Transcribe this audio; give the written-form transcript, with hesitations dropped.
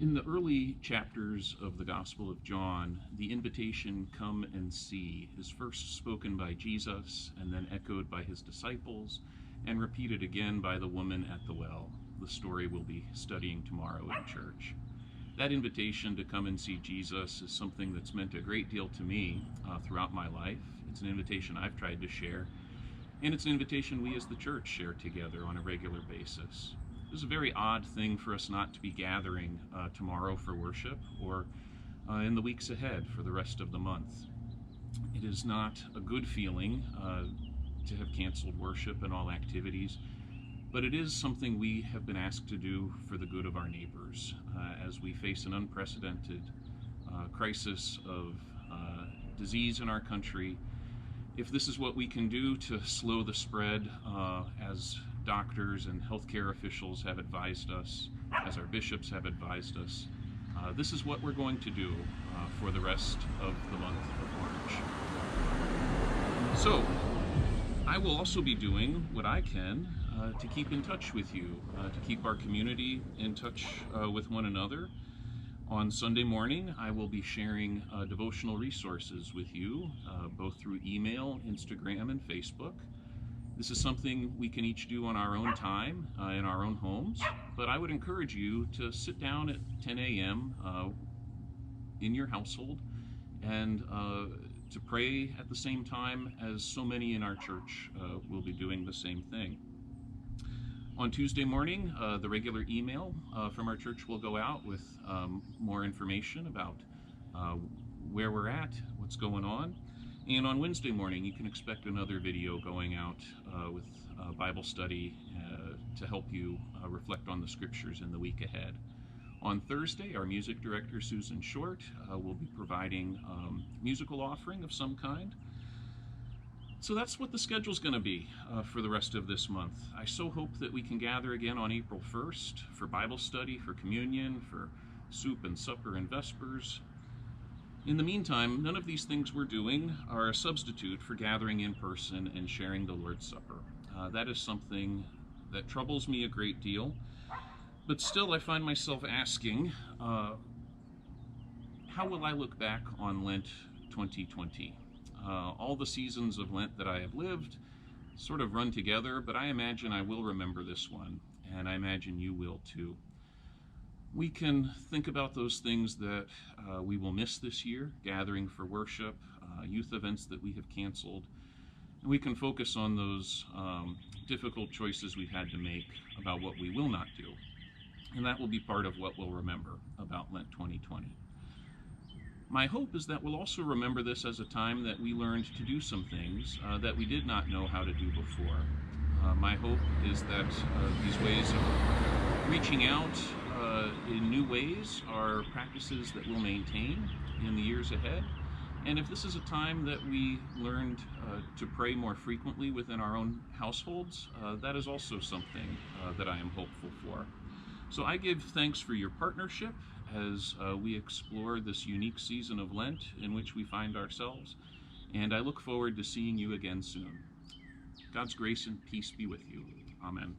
In the early chapters of the Gospel of John, the invitation, "Come and see," is first spoken by Jesus and then echoed by his disciples and repeated again by the woman at the well, the story we'll be studying tomorrow in church. That invitation to come and see Jesus is something that's meant a great deal to me throughout my life. It's an invitation I've tried to share, and it's an invitation we as the church share together on a regular basis. This is a very odd thing for us not to be gathering tomorrow for worship or in the weeks ahead for the rest of the month. It is not a good feeling to have canceled worship and all activities, but it is something we have been asked to do for the good of our neighbors as we face an unprecedented crisis of disease in our country. If this is what we can do to slow the spread, as doctors and healthcare officials have advised us, as our bishops have advised us, this is what we're going to do for the rest of the month of March. So, I will also be doing what I can to keep in touch with you, to keep our community in touch with one another. On Sunday morning, I will be sharing devotional resources with you, both through email, Instagram, and Facebook. This is something we can each do on our own time, in our own homes, but I would encourage you to sit down at 10 a.m. In your household and to pray at the same time as so many in our church will be doing the same thing. On Tuesday morning, the regular email from our church will go out with more information about where we're at, what's going on. And on Wednesday morning, you can expect another video going out with Bible study to help you reflect on the scriptures in the week ahead. On Thursday, our music director, Susan Short, will be providing musical offering of some kind. So that's what the schedule's going to be for the rest of this month. I so hope that we can gather again on April 1st for Bible study, for communion, for soup and supper and vespers. In the meantime, none of these things we're doing are a substitute for gathering in person and sharing the Lord's Supper. That is something that troubles me a great deal, but still I find myself asking, how will I look back on Lent 2020? All the seasons of Lent that I have lived sort of run together, but I imagine I will remember this one, and I imagine you will too. We can think about those things that we will miss this year, gathering for worship, youth events that we have canceled, and we can focus on those difficult choices we've had to make about what we will not do, and that will be part of what we'll remember about Lent 2020. My hope is that we'll also remember this as a time that we learned to do some things that we did not know how to do before. My hope is that these ways of reaching out in new ways are practices that we'll maintain in the years ahead. And if this is a time that we learned to pray more frequently within our own households, that is also something that I am hopeful for. So I give thanks for your partnership as we explore this unique season of Lent in which we find ourselves, and I look forward to seeing you again soon. God's grace and peace be with you. Amen.